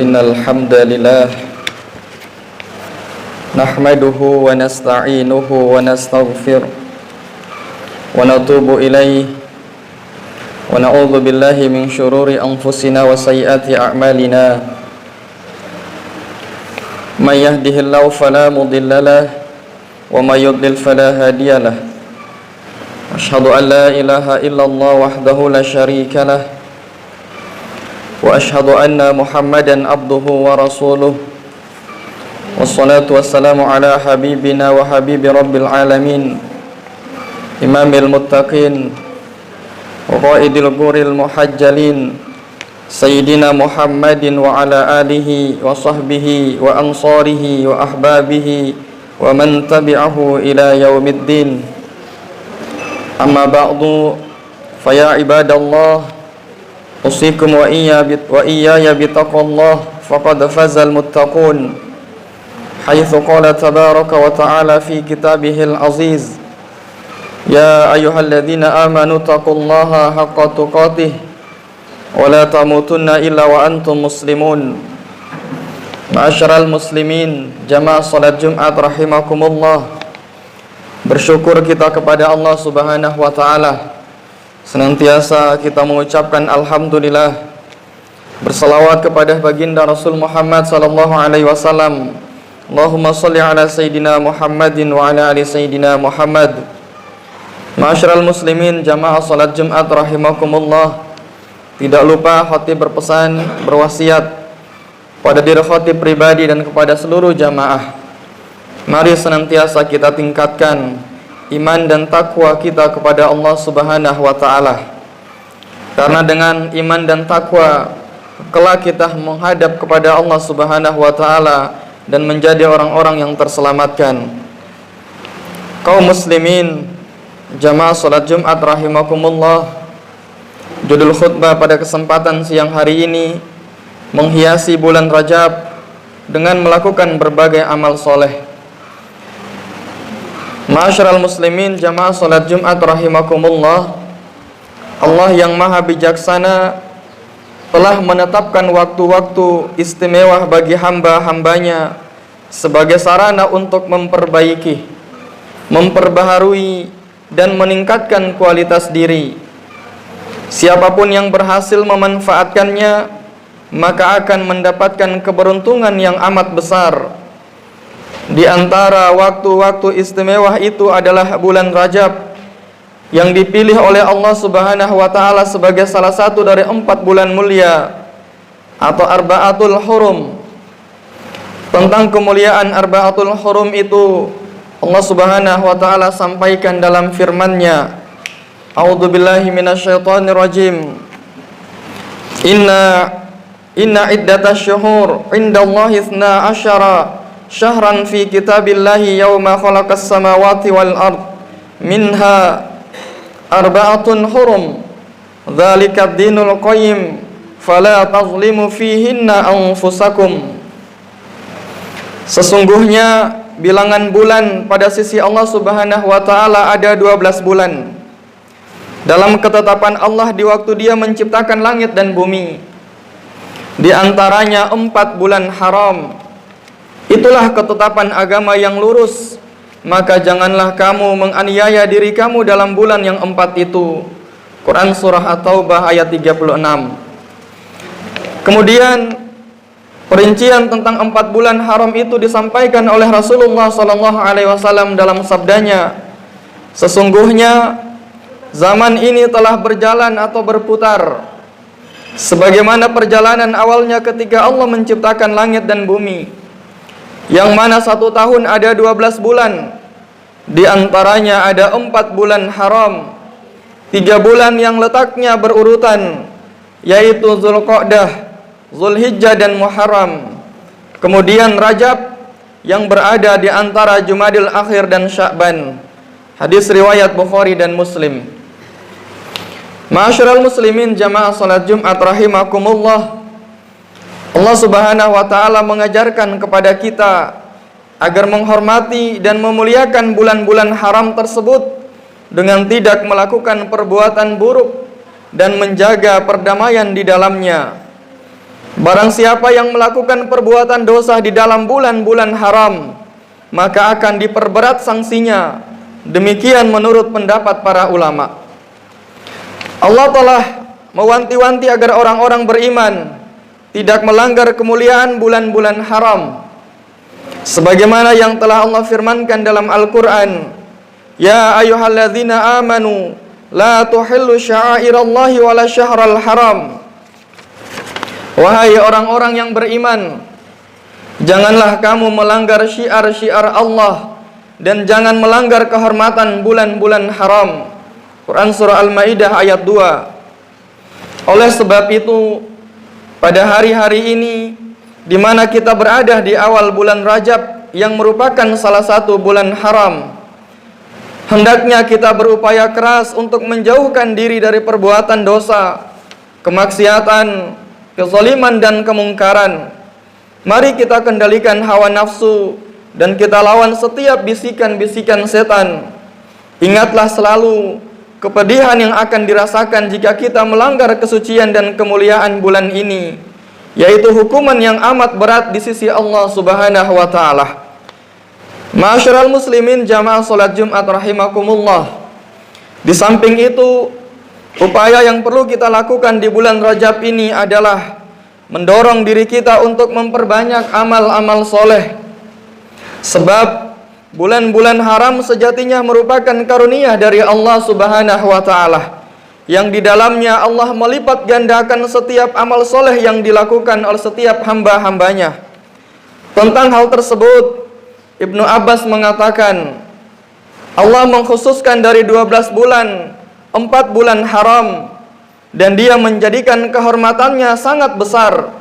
Innal hamdalillah nahmaduhu wa nasta'inuhu wa nastaghfir wa natubu ilayhi wa na'udzu billahi min syururi anfusina wa sayyiati a'malina may yahdihillahu fala mudilla lahu wa may yudlil fala hadiya lahu asyhadu an la ilaha illallah wahdahu la syarika lahu wa asyhadu anna Muhammadan abduhu wa rasuluh wassalatu wassalamu ala habibina wa habibi rabbil alamin imamil muttaqin wa qaidil ghuril muhajjalin sayyidina Muhammadin wa ala alihi wa sahbihi wa ansarihi wa ahbabihi wa man tabi'ahu ila yaumiddin. Amma ba'du, fa ya ibadallah usikum wa iyaya bitaqwallah faqad fazal muttaqun haitsu qala tabaraka wa ta'ala fi kitabihil aziz ya ayyuhalladzina amanu taqullaha haqqa tuqatih wa la tamutunna illa wa antum muslimun. Ma'asyiral muslimin, jamaah salat Jumat rahimakumullah, bersyukur kita kepada Allah Subhanahu wa taala. Senantiasa kita mengucapkan alhamdulillah, bersalawat kepada baginda Rasul Muhammad sallallahu alaihi wasallam. Allahumma shalli ala sayyidina Muhammadin wa ala ali sayyidina Muhammad. Ma'asyiral muslimin, jamaah salat Jumat rahimakumullah, tidak lupa khatib berpesan, berwasiat pada diri khatib pribadi dan kepada seluruh jamaah, mari senantiasa kita tingkatkan iman dan takwa kita kepada Allah Subhanahu wa ta'ala. Karena dengan iman dan takwa kelak kita menghadap kepada Allah Subhanahu wa ta'ala dan menjadi orang-orang yang terselamatkan. Kaum muslimin, jamaah salat Jumat rahimakumullah, judul khutbah pada kesempatan siang hari ini menghiasi bulan Rajab dengan melakukan berbagai amal soleh. Ma'asyiral muslimin, jamaah salat Jumat rahimakumullah, Allah yang maha bijaksana telah menetapkan waktu-waktu istimewa bagi hamba-hambanya sebagai sarana untuk memperbaiki, memperbaharui dan meningkatkan kualitas diri. Siapapun yang berhasil memanfaatkannya maka akan mendapatkan keberuntungan yang amat besar. Di antara waktu-waktu istimewa itu adalah bulan Rajab yang dipilih oleh Allah Subhanahu wa ta'ala sebagai salah satu dari 4 bulan mulia atau Arba'atul Hurum. Tentang kemuliaan Arba'atul Hurum itu Allah Subhanahu wa ta'ala sampaikan dalam firman-Nya, A'udzubillahi minasyaitonir rajim. Inna iddatasy syuhur 'indallahi 12 syahran fi kitabillahi yawma khalaqas samawati wal ard minha arba'atun hurum dzalika ad-dinul qayyim fala tazlimu fihinna anfusakum. Sesungguhnya bilangan bulan pada sisi Allah Subhanahu wa ta'ala ada 12 bulan dalam ketetapan Allah di waktu Dia menciptakan langit dan bumi. Di antaranya 4 bulan haram. Itulah ketetapan agama yang lurus, maka janganlah kamu menganiaya diri kamu dalam bulan yang 4 itu. Quran surah At-Taubah ayat 36. Kemudian perincian tentang 4 bulan haram itu disampaikan oleh Rasulullah SAW dalam sabdanya, sesungguhnya zaman ini telah berjalan atau berputar sebagaimana perjalanan awalnya ketika Allah menciptakan langit dan bumi, yang mana 1 tahun ada 12 bulan. Di antaranya ada 4 bulan haram, 3 bulan yang letaknya berurutan, yaitu Zulqa'dah, Zulhijjah dan Muharram. Kemudian Rajab yang berada di antara Jumadil Akhir dan Sya'ban. Hadis riwayat Bukhari dan Muslim. Ma'asyiral muslimin, jamaah salat Jumat rahimakumullah, Allah Subhanahu wa ta'ala mengajarkan kepada kita agar menghormati dan memuliakan bulan-bulan haram tersebut dengan tidak melakukan perbuatan buruk dan menjaga perdamaian di dalamnya. Barang siapa yang melakukan perbuatan dosa di dalam bulan-bulan haram, maka akan diperberat sanksinya. Demikian menurut pendapat para ulama. Allah telah mewanti-wanti agar orang-orang beriman tidak melanggar kemuliaan bulan-bulan haram, sebagaimana yang telah Allah firmankan dalam Al-Quran, Ya ayyuhalladzina amanu la tuhillu sya'airallahi wala syahral haram. Wahai orang-orang yang beriman, janganlah kamu melanggar syiar-syiar Allah dan jangan melanggar kehormatan bulan-bulan haram. Quran Surah Al-Ma'idah ayat 2. Oleh sebab itu, pada hari-hari ini di mana kita berada di awal bulan Rajab yang merupakan salah satu bulan haram, hendaknya kita berupaya keras untuk menjauhkan diri dari perbuatan dosa, kemaksiatan, kezaliman dan kemungkaran. Mari kita kendalikan hawa nafsu dan kita lawan setiap bisikan-bisikan setan. Ingatlah selalu kepedihan yang akan dirasakan jika kita melanggar kesucian dan kemuliaan bulan ini, yaitu hukuman yang amat berat di sisi Allah Subhanahu wa taala. Ma'asyiral muslimin jamaah salat Jumat rahimakumullah. Di samping itu, upaya yang perlu kita lakukan di bulan Rajab ini adalah mendorong diri kita untuk memperbanyak amal-amal soleh. Sebab bulan-bulan haram sejatinya merupakan karunia dari Allah Subhanahu wa taala, yang di dalamnya Allah melipat gandakan setiap amal soleh yang dilakukan oleh setiap hamba-hambanya. Tentang hal tersebut, Ibnu Abbas mengatakan, Allah mengkhususkan dari 12 bulan 4 bulan haram, dan dia menjadikan kehormatannya sangat besar,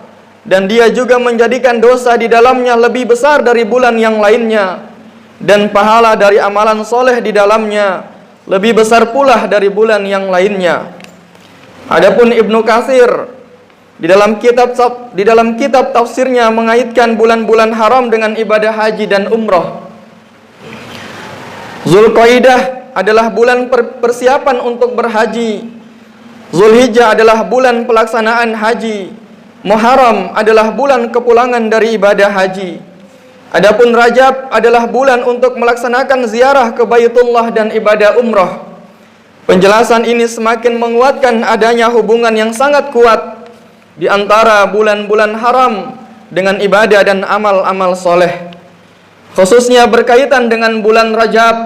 dan dia juga menjadikan dosa di dalamnya lebih besar dari bulan yang lainnya, dan pahala dari amalan soleh di dalamnya lebih besar pula dari bulan yang lainnya. Adapun Ibnu Katsir di dalam kitab tafsirnya mengaitkan bulan-bulan haram dengan ibadah haji dan umroh. Zulqaidah adalah bulan persiapan untuk berhaji. Zulhijjah adalah bulan pelaksanaan haji. Muharram adalah bulan kepulangan dari ibadah haji. Adapun Rajab adalah bulan untuk melaksanakan ziarah ke Baitullah dan ibadah umroh. Penjelasan ini semakin menguatkan adanya hubungan yang sangat kuat di antara bulan-bulan haram dengan ibadah dan amal-amal soleh. Khususnya berkaitan dengan bulan Rajab,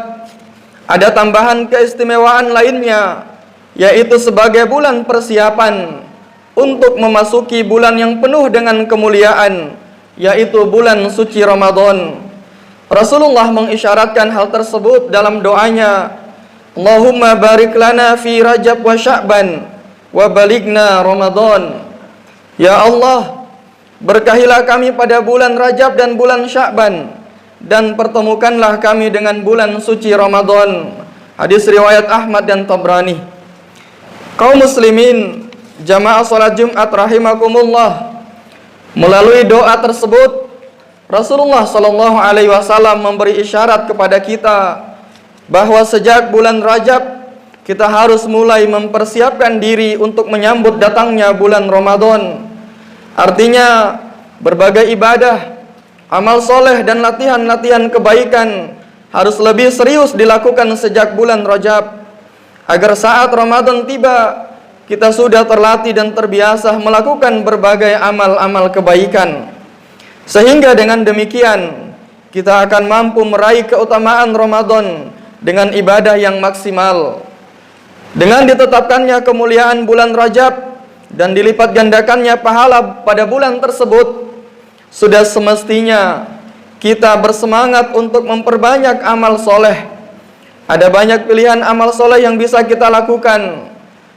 ada tambahan keistimewaan lainnya, yaitu sebagai bulan persiapan untuk memasuki bulan yang penuh dengan kemuliaan, yaitu bulan suci Ramadan. Rasulullah mengisyaratkan hal tersebut dalam doanya, Allahumma barik lana fi Rajab wa Sya'ban wa balighna Ramadan. Ya Allah, berkahilah kami pada bulan Rajab dan bulan Sya'ban, dan pertemukanlah kami dengan bulan suci Ramadan. Hadis riwayat Ahmad dan Tabrani. Kaum muslimin jamaah salat Jumat rahimakumullah, melalui doa tersebut Rasulullah sallallahu alaihi wasallam memberi isyarat kepada kita bahwa sejak bulan Rajab kita harus mulai mempersiapkan diri untuk menyambut datangnya bulan Ramadan. Artinya berbagai ibadah, amal soleh dan latihan-latihan kebaikan harus lebih serius dilakukan sejak bulan Rajab, agar saat Ramadan tiba kita sudah terlatih dan terbiasa melakukan berbagai amal-amal kebaikan, sehingga dengan demikian kita akan mampu meraih keutamaan Ramadan dengan ibadah yang maksimal. Dengan ditetapkannya kemuliaan bulan Rajab dan dilipat gandakannya pahala pada bulan tersebut, sudah semestinya kita bersemangat untuk memperbanyak amal soleh. Ada banyak pilihan amal soleh yang bisa kita lakukan,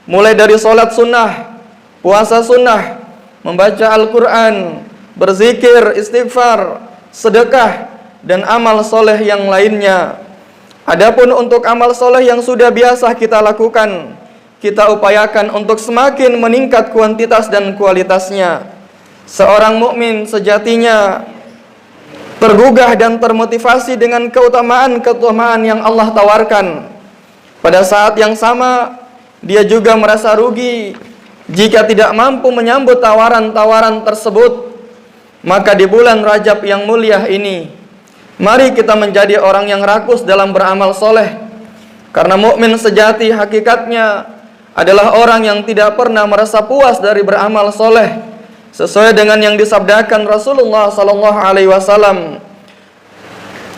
mulai dari sholat sunnah, puasa sunnah, membaca Al-Quran, berzikir, istighfar, sedekah, dan amal soleh yang lainnya. Adapun untuk amal soleh yang sudah biasa kita lakukan, kita upayakan untuk semakin meningkat kuantitas dan kualitasnya. Seorang mukmin sejatinya tergugah dan termotivasi dengan keutamaan-keutamaan yang Allah tawarkan. Pada saat yang sama, dia juga merasa rugi jika tidak mampu menyambut tawaran-tawaran tersebut. Maka di bulan Rajab yang mulia ini, mari kita menjadi orang yang rakus dalam beramal soleh. Karena mukmin sejati hakikatnya adalah orang yang tidak pernah merasa puas dari beramal soleh, sesuai dengan yang disabdakan Rasulullah SAW.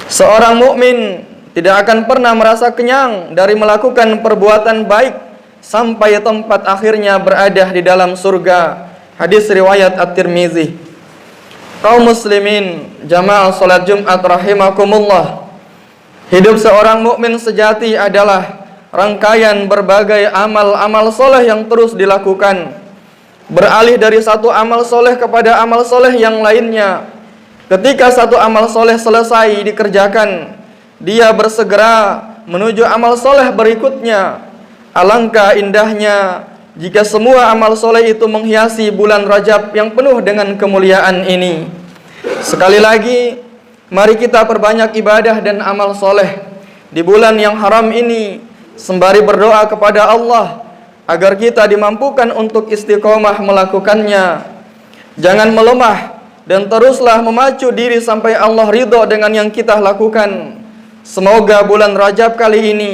Seorang mukmin tidak akan pernah merasa kenyang dari melakukan perbuatan baik sampai tempat akhirnya berada di dalam surga. Hadis riwayat At-Tirmizi. Kaum muslimin, jamaah salat Jumat rahimakumullah. Hidup seorang mukmin sejati adalah rangkaian berbagai amal-amal soleh yang terus dilakukan. Beralih dari satu amal soleh kepada amal soleh yang lainnya. Ketika satu amal soleh selesai dikerjakan, dia bersegera menuju amal soleh berikutnya. Alangkah indahnya jika semua amal soleh itu menghiasi bulan Rajab yang penuh dengan kemuliaan ini. Sekali lagi, mari kita perbanyak ibadah dan amal soleh di bulan yang haram ini, sembari berdoa kepada Allah agar kita dimampukan untuk istiqomah melakukannya. Jangan melemah dan teruslah memacu diri sampai Allah ridho dengan yang kita lakukan. Semoga bulan Rajab kali ini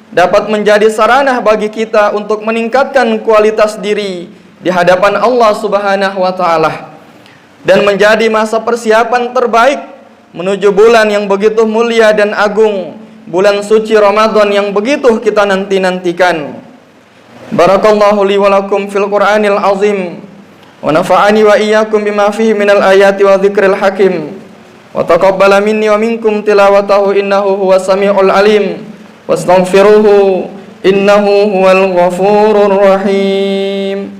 dapat menjadi sarana bagi kita untuk meningkatkan kualitas diri di hadapan Allah Subhanahu wa Ta'ala, dan menjadi masa persiapan terbaik menuju bulan yang begitu mulia dan agung, bulan suci Ramadan yang begitu kita nanti-nantikan. Barakallahu li wa lakum fil Qur'anil azim, wa nafa'ani wa iyyakum bima fihi minal ayati wa dzikril hakim, wa taqabbala minni wa minkum tilawatahu innahu huwas samiul alim. Wastaghfiruhu innahu huwal ghafurur rahim.